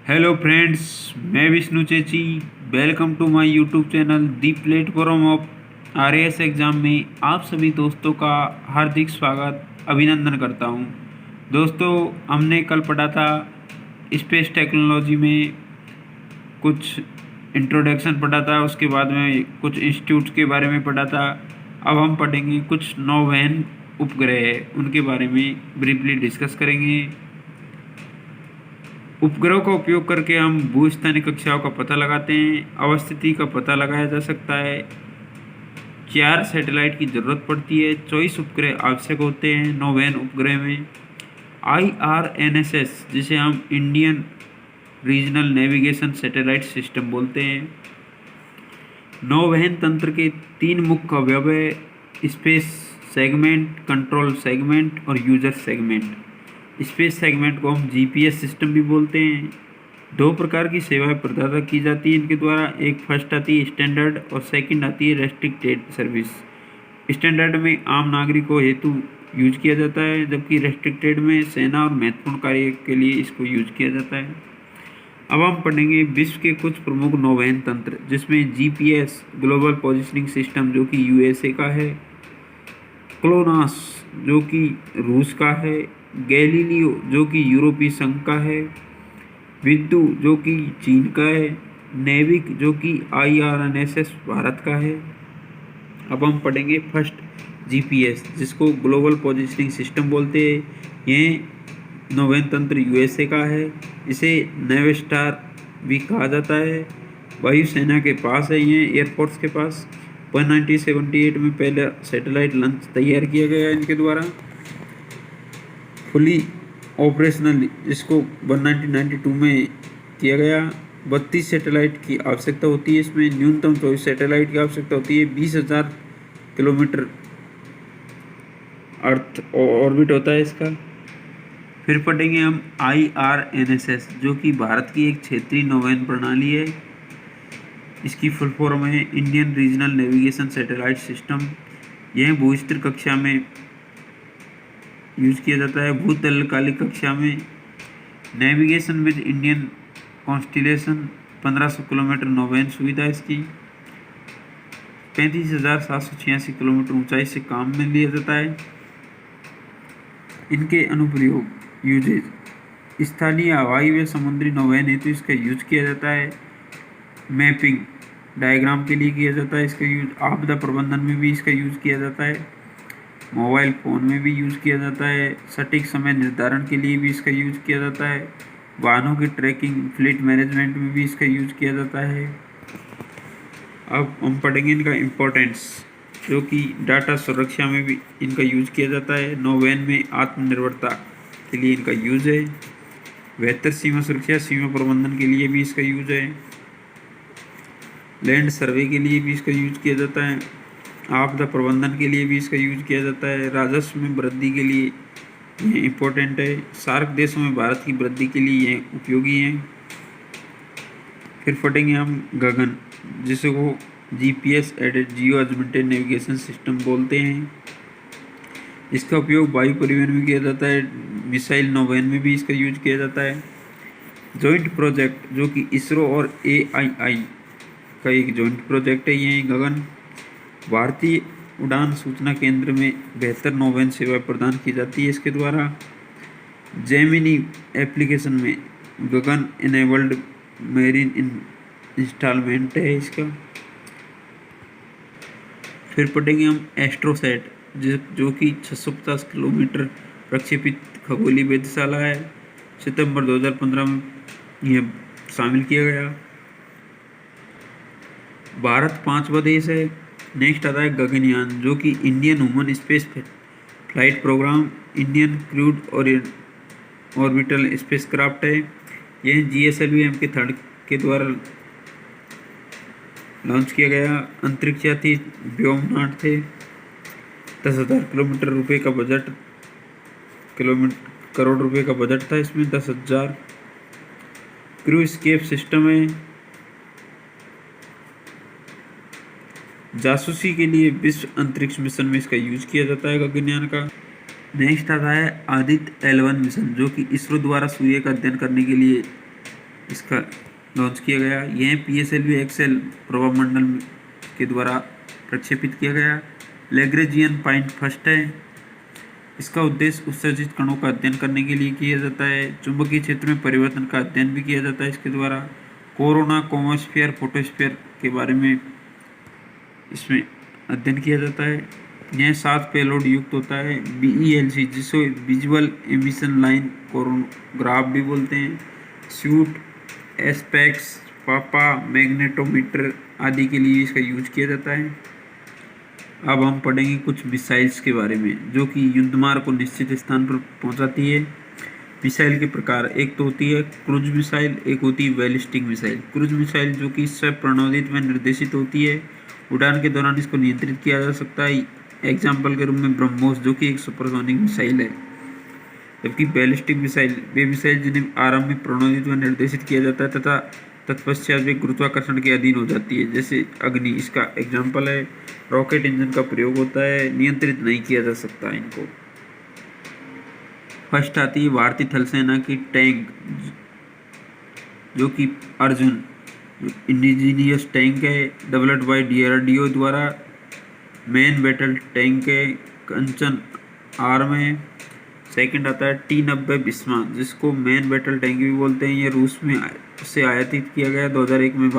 Hello friends, मैं Vishnu Chechi. Welcome to my YouTube channel the platform of RAS exam में आप सभी दोस्तों का हार्दिक स्वागत अभिनंदन करता हूं। दोस्तों, हमने कल पढ़ा था स्पेस टेक्नोलॉजी में कुछ इंट्रोडक्शन पढ़ा था, उसके बाद में कुछ इंस्टीट्यूट के बारे में पढ़ा था। अब हम पढ़ेंगे कुछ नौवहन उपग्रह, उनके बारे में ब्रीफली डिस्कस करेंगे। उपग्रहों का उपयोग करके हम भूस्थानिक कक्षाओं का पता लगाते हैं, अवस्थिति का पता लगाया जा सकता है। 4 सैटेलाइट की ज़रूरत पड़ती है, 24 उपग्रह आवश्यक होते हैं नौवहन उपग्रह में। IRNSS, जिसे हम Indian regional navigation satellite system बोलते हैं। नौवहन तंत्र के 3 मुख्य अवयव है: स्पेस सेगमेंट, कंट्रोल सेगमेंट और यूजर सेगमेंट। स्पेस सेगमेंट को हम जीपीएस सिस्टम भी बोलते हैं। 2 प्रकार की सेवाएं प्रदान की जाती है इनके द्वारा। एक फर्स्ट आती है स्टैंडर्ड और सेकंड आती है रेस्ट्रिक्टेड सर्विस। स्टैंडर्ड में आम नागरिकों हेतु यूज किया जाता है, जबकि रेस्ट्रिक्टेड में सेना और महत्वपूर्ण कार्य के लिए इसको यूज किया जाता है। अब हम पढ़ेंगे विश्व के कुछ प्रमुख नौवहन तंत्र, जिसमें जीपीएस ग्लोबल पोजिशनिंग सिस्टम जो कि यूएसए का है, क्लोनास जो कि रूस का है, गैलीलियो जो कि यूरोपीय संघ का है, विद्यु जो कि चीन का है, नेविक जो कि IRNSS भारत का है। अब हम पढ़ेंगे फर्स्ट जीपीएस, जिसको ग्लोबल पोजिशनिंग सिस्टम बोलते हैं। यह नौवहन तंत्र यूएसए का है। इसे नेवस्टार भी कहा जाता है। वायुसेना के पास है, ये एयरफोर्स के पास। 1978 में पहला सैटेलाइट लॉन्च तैयार किया गया इनके द्वारा। फुली ऑपरेशनल इसको 1992 में किया गया। 32 सैटेलाइट की आवश्यकता होती है इसमें। न्यूनतम 24 सैटेलाइट की आवश्यकता होती है। 20,000 किलोमीटर अर्थ ऑर्बिट होता है इसका। फिर पढ़ेंगे हम IRNSS, जो कि भारत की एक क्षेत्रीय नौवहन प्रणाली है। इसकी फुल फॉर्म है Indian regional navigation satellite system. यह भूस्तर कक्षा में यूज किया जाता है। भूतलकालिक कक्षा में navigation with Indian constellation. 1500 kilometre नौवहन सुविधा इसकी। 35,786 किलोमीटर ऊंचाई से काम में लिया जाता है। इनके अनुप्रयोग यूजेज: स्थानीय हवाई व समुद्री नौवहन हेतु इसका यूज किया जाता है। मैपिंग डायग्राम के लिए किया जाता है इसका यूज। आपदा प्रबंधन में भी इसका यूज किया जाता है। मोबाइल फ़ोन में भी यूज़ किया जाता है। सटीक समय निर्धारण के लिए भी इसका यूज़ किया जाता है। वाहनों की ट्रैकिंग, फ्लीट मैनेजमेंट में भी इसका यूज़ किया जाता है। अब हम पढ़ेंगे इनका इम्पोर्टेंस, जो कि डाटा सुरक्षा में भी इनका यूज़ किया जाता है। नौवहन में आत्मनिर्भरता के लिए इनका यूज़ है। बेहतर सीमा सुरक्षा, सीमा प्रबंधन के लिए भी इसका यूज़ है। लैंड सर्वे के लिए भी इसका यूज़ किया जाता है। आपदा प्रबंधन के लिए भी इसका यूज किया जाता है। राजस्व में वृद्धि के लिए यह इम्पोर्टेंट है। सार्क देशों में भारत की वृद्धि के लिए यह उपयोगी है। फिर पढ़ेंगे हम गगन, जिसको GPS aided geo augmented navigation system बोलते हैं। इसका उपयोग वायु परिवहन में किया जाता है। मिसाइल नौवहन में भी इसका यूज किया जाता है। जॉइंट प्रोजेक्ट, जो कि इसरो और AII का एक जॉइंट प्रोजेक्ट है ये गगन। भारतीय उड़ान सूचना केंद्र में बेहतर नौवहन सेवा प्रदान की जाती है इसके द्वारा। जेमिनी एप्लीकेशन में गगन इनेबल्ड मेरीन इंस्टॉलमेंट है इसका। फिर पढ़ेंगे हम एस्ट्रोसैट, जो कि 650 किलोमीटर प्रक्षेपित खगोलीय वेधशाला है। सितंबर 2015 में यह शामिल किया गया। भारत 5वां देश है। नेक्स्ट आता है गगनयान, जो कि Indian human space flight programme, Indian crewed और ऑर्बिटल स्पेसक्राफ्ट है। यह GSLV M के द्वारा लॉन्च किया गया। अंतरिक्ष यात्री व्योमनाट थे। 10,000 करोड़ रुपए का बजट था इसमें। 10,000 क्रू एस्केप सिस्टम है। जासूसी के लिए विश्व अंतरिक्ष मिशन में इसका यूज किया जाता है गगनयान का। नेक्स्ट आता है आदित्य L1 मिशन, जो कि इसरो द्वारा सूर्य का अध्ययन करने के लिए इसका लॉन्च किया गया। यह PSLV एक्सेल प्रभामंडल के द्वारा प्रक्षेपित किया गया। लैग्रेंजियन पॉइंट फर्स्ट है। इसका उद्देश्य उत्सर्जित कणों का अध्ययन करने के लिए किया जाता है। चुंबकीय क्षेत्र में परिवर्तन का अध्ययन भी किया जाता है इसके द्वारा। कोरोना, क्रोमोस्फीयर, फोटोस्फीयर के बारे में इसमें अध्ययन किया जाता है। यह 7 पेलोड युक्त होता है। BELC जिसको विजुअल एमिशन लाइन कोरोग्राफ भी बोलते हैं। सूट, एस्पेक्स, पापा, मैग्नेटोमीटर आदि के लिए इसका यूज किया जाता है। अब हम पढ़ेंगे कुछ मिसाइल्स के बारे में जो कि युद्धमार्ग को निश्चित स्थान पर पहुंचाती है। मिसाइल के प्रकार, एक तो होती है क्रूज मिसाइल, एक होती है बैलिस्टिक मिसाइल। क्रूज मिसाइल जो कि स्वप्रणोदित में निर्देशित होती है, उड़ान के दौरान इसको नियंत्रित किया जा सकता है। एग्जाम्पल के रूप में ब्रह्मोस जो कि एक सुपरसोनिक मिसाइल है। जबकि बैलिस्टिक मिसाइल वे मिसाइल जिन्हें आरंभ में प्रणोदित में निर्देशित किया जाता है तथा तत्पश्चात वे गुरुत्वाकर्षण के अधीन हो जाती है, जैसे अग्नि इसका एग्जाम्पल है। रॉकेट इंजन का प्रयोग होता है, नियंत्रित नहीं किया जा सकता इनको। फर्स्ट आती है भारतीय थल सेना की टैंक जो कि अर्जुन इंडिजीनियस टैंक है, डेवलप्ड बाय DRDO द्वारा। मेन बैटल टैंक है, कंचन आर्म है। सेकंड आता है T-90 बिस्मा जिसको मेन बैटल टैंक भी बोलते हैं। ये रूस में से आयातित किया गया 2001 में।